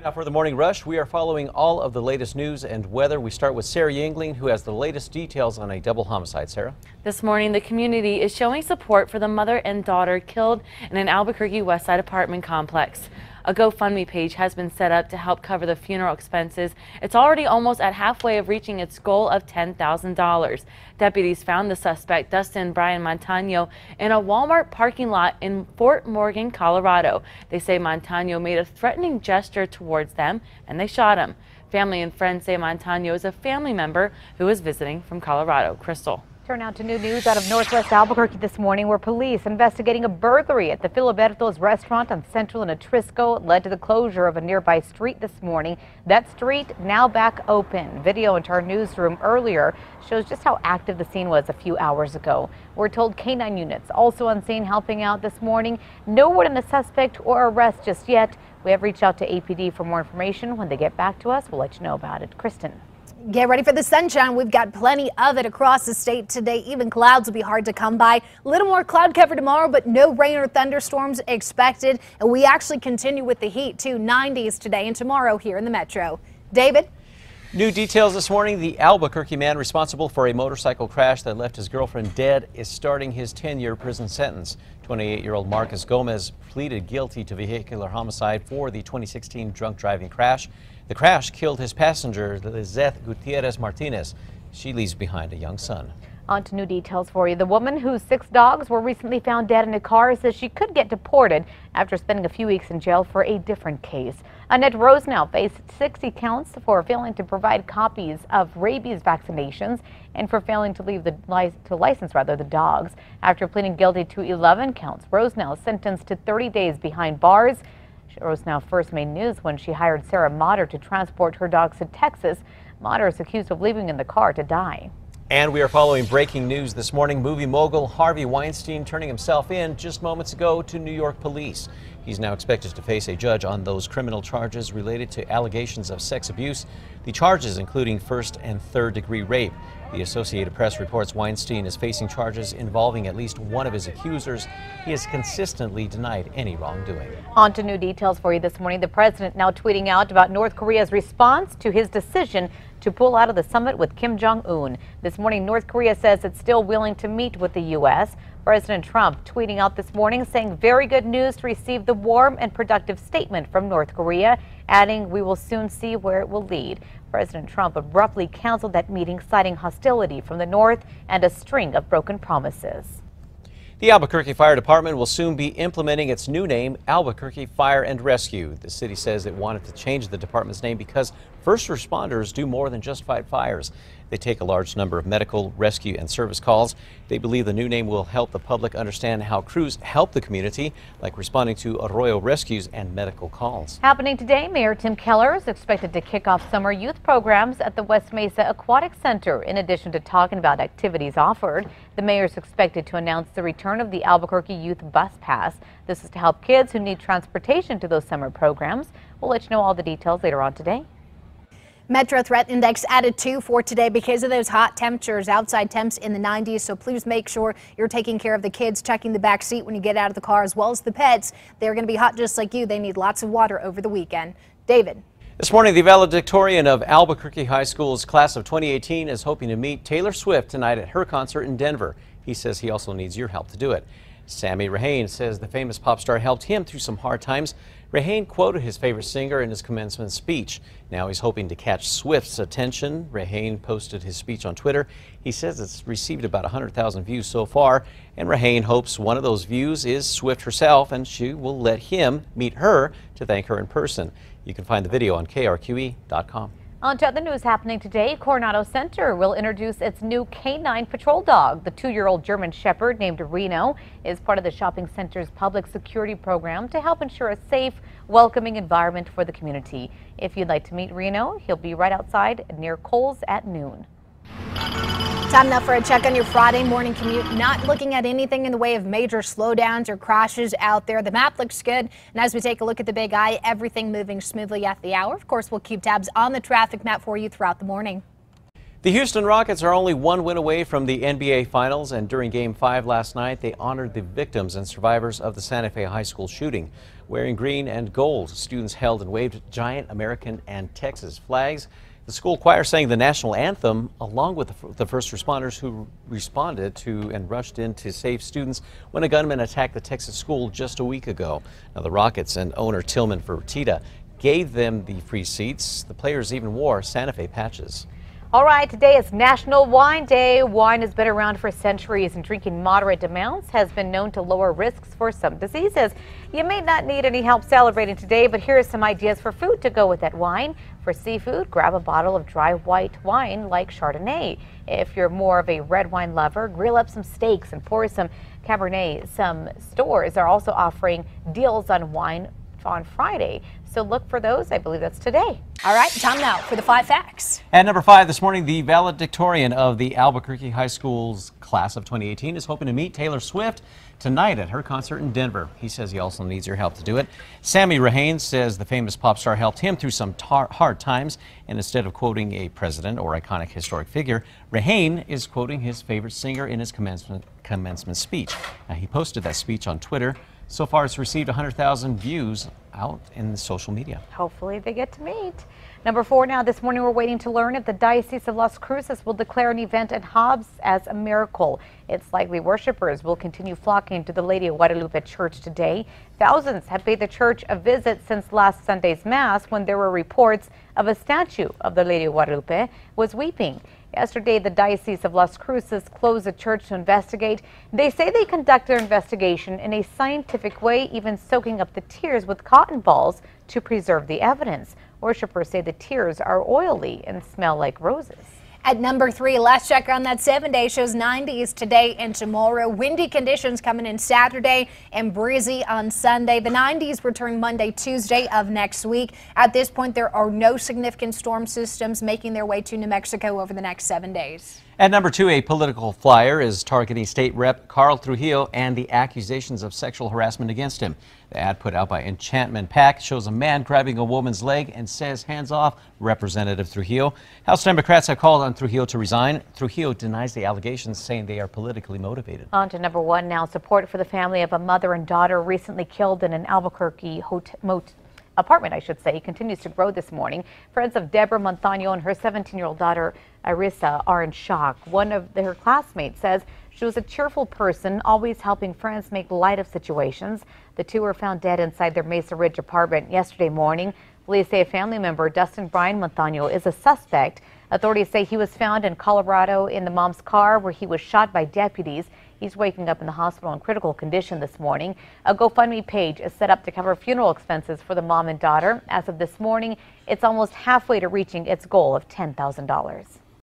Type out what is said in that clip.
Now for the morning rush, we are following all of the latest news and weather. We start with Sarah Yingling, who has the latest details on a double homicide. Sarah? This morning, the community is showing support for the mother and daughter killed in an Albuquerque West Side apartment complex. A GoFundMe page has been set up to help cover the funeral expenses. It's already almost at halfway of reaching its goal of $10,000. Deputies found the suspect, Dustin Brian Montano, in a Walmart parking lot in Fort Morgan, Colorado. They say Montano made a threatening gesture towards them and they shot him. Family and friends say Montano is a family member who is visiting from Colorado. Crystal. Turn out to new news out of Northwest Albuquerque this morning, where police investigating a burglary at the Filiberto's restaurant on Central and Atrisco led to the closure of a nearby street this morning. That street now back open. Video into our newsroom earlier shows just how active the scene was a few hours ago. We're told K9 units also on scene helping out this morning. No word on a suspect or arrest just yet. We have reached out to APD for more information. When they get back to us, we'll let you know about it. Kristen. Get ready for the sunshine. We've got plenty of it across the state today. Even clouds will be hard to come by. A little more cloud cover tomorrow, but no rain or thunderstorms expected. And we actually continue with the heat too. 90s today and tomorrow here in the metro. David? New details this morning. The Albuquerque man responsible for a motorcycle crash that left his girlfriend dead is starting his 10-year prison sentence. 28-year-old Marcus Gomez pleaded guilty to vehicular homicide for the 2016 drunk driving crash. The crash killed his passenger, Lizeth Gutierrez Martinez. She leaves behind a young son. On to new details for you. The woman whose 6 dogs were recently found dead in a car says she could get deported after spending a few weeks in jail for a different case. Annette Rose now faced 60 counts for failing to provide copies of rabies vaccinations and for failing to license the dogs. After pleading guilty to 11 counts, Rose now is sentenced to 30 days behind bars. Rose now first made news when she hired Sarah Motter to transport her dogs to Texas. Motter is accused of leaving in the car to die. And we are following breaking news this morning. Movie mogul Harvey Weinstein turning himself in just moments ago to New York police. He's now expected to face a judge on those criminal charges related to allegations of sex abuse. The charges including first and third degree rape. The Associated Press reports Weinstein is facing charges involving at least one of his accusers. He has consistently denied any wrongdoing. On to new details for you this morning. The president now tweeting out about North Korea's response to his decision to pull out of the summit with Kim Jong-un. This morning, North Korea says it's still willing to meet with the U.S. President Trump tweeting out this morning saying very good news to receive the warm and productive statement from North Korea, adding we will soon see where it will lead. President Trump abruptly canceled that meeting, citing hostility from the North and a string of broken promises. The Albuquerque Fire Department will soon be implementing its new name, Albuquerque Fire and Rescue. The city says it wanted to change the department's name because first responders do more than just fight fires. They take a large number of medical, rescue, and service calls. They believe the new name will help the public understand how crews help the community, like responding to arroyo rescues and medical calls. Happening today, Mayor Tim Keller is expected to kick off summer youth programs at the West Mesa Aquatic Center. In addition to talking about activities offered, the mayor is expected to announce the return of the Albuquerque Youth Bus Pass. This is to help kids who need transportation to those summer programs. We'll let you know all the details later on today. Metro Threat Index added 2 for today because of those hot temperatures, outside temps in the 90s. So please make sure you're taking care of the kids, checking the back seat when you get out of the car, as well as the pets. They're going to be hot just like you. They need lots of water over the weekend. David. This morning, the valedictorian of Albuquerque High School's class of 2018 is hoping to meet Taylor Swift tonight at her concert in Denver. He says he also needs your help to do it. Sammy Rahane says the famous pop star helped him through some hard times. Rahane quoted his favorite singer in his commencement speech. Now he's hoping to catch Swift's attention. Rahane posted his speech on Twitter. He says it's received about 100,000 views so far, and Rahane hopes one of those views is Swift herself, and she will let him meet her to thank her in person. You can find the video on KRQE.com. On to other news happening today. Coronado Center will introduce its new K9 patrol dog. The 2-year-old German Shepherd named Reno is part of the shopping center's public security program to help ensure a safe, welcoming environment for the community. If you'd like to meet Reno, he'll be right outside near Kohl's at noon. Time now for a check on your Friday morning commute. Not looking at anything in the way of major slowdowns or crashes out there. The map looks good. And as we take a look at the Big Eye, everything moving smoothly at the hour. Of course, we'll keep tabs on the traffic map for you throughout the morning. The Houston Rockets are only one win away from the NBA Finals, and during Game 5 last night, they honored the victims and survivors of the Santa Fe High School shooting. Wearing green and gold, students held and waved giant American and Texas flags. The school choir sang the national anthem along with the first responders who responded to and rushed in to save students when a gunman attacked the Texas school just a week ago. Now, the Rockets and owner Tillman Fertitta gave them the free seats. The players even wore Santa Fe patches. All right, today is National Wine Day. Wine has been around for centuries, and drinking moderate amounts has been known to lower risks for some diseases. You may not need any help celebrating today, but here are some ideas for food to go with that wine. For seafood, grab a bottle of dry white wine like Chardonnay. If you're more of a red wine lover, grill up some steaks and pour some Cabernet. Some stores are also offering deals on wine on Friday, so look for those. I believe that's today. All right, time now for the 5 facts. At number 5 this morning, the valedictorian of the Albuquerque High School's class of 2018 is hoping to meet Taylor Swift tonight at her concert in Denver. He says he also needs your help to do it. Sammy Rahane says the famous pop star helped him through some hard times, and instead of quoting a president or iconic historic figure, Rahane is quoting his favorite singer in his commencement speech. Now, he posted that speech on Twitter. So far, it's received 100,000 views out in social media. Hopefully they get to meet. Number 4 now. This morning we're waiting to learn if the Diocese of Las Cruces will declare an event at Hobbs as a miracle. It's likely worshipers will continue flocking to the Lady of Guadalupe Church today. Thousands have paid the church a visit since last Sunday's Mass, when there were reports of a statue of the Lady of Guadalupe was weeping. Yesterday, the Diocese of Las Cruces closed the church to investigate. They say they conduct their investigation in a scientific way, even soaking up the tears with cotton balls to preserve the evidence. Worshippers say the tears are oily and smell like roses. At number 3, last check on that 7-day shows 90s today and tomorrow. Windy conditions coming in Saturday and breezy on Sunday. The 90s return Monday, Tuesday of next week. At this point, there are no significant storm systems making their way to New Mexico over the next 7 days. At number 2, a political flyer is targeting State Rep Carl Trujillo and the accusations of sexual harassment against him. The ad put out by Enchantment PAC shows a man grabbing a woman's leg and says, "Hands off, Representative Trujillo." House Democrats have called on Trujillo to resign. Trujillo denies the allegations, saying they are politically motivated. On to number 1 now. Support for the family of a mother and daughter recently killed in an Albuquerque apartment, continues to grow this morning. Friends of Deborah Montaño and her 17-year-old daughter, Irissa, are in shock. One of her classmates says she was a cheerful person, always helping friends make light of situations. The two were found dead inside their Mesa Ridge apartment yesterday morning. Police say a family member, Dustin Brian Montaño, is a suspect. Authorities say he was found in Colorado in the mom's car, where he was shot by deputies. He's waking up in the hospital in critical condition this morning. A GoFundMe page is set up to cover funeral expenses for the mom and daughter. As of this morning, it's almost halfway to reaching its goal of $10,000.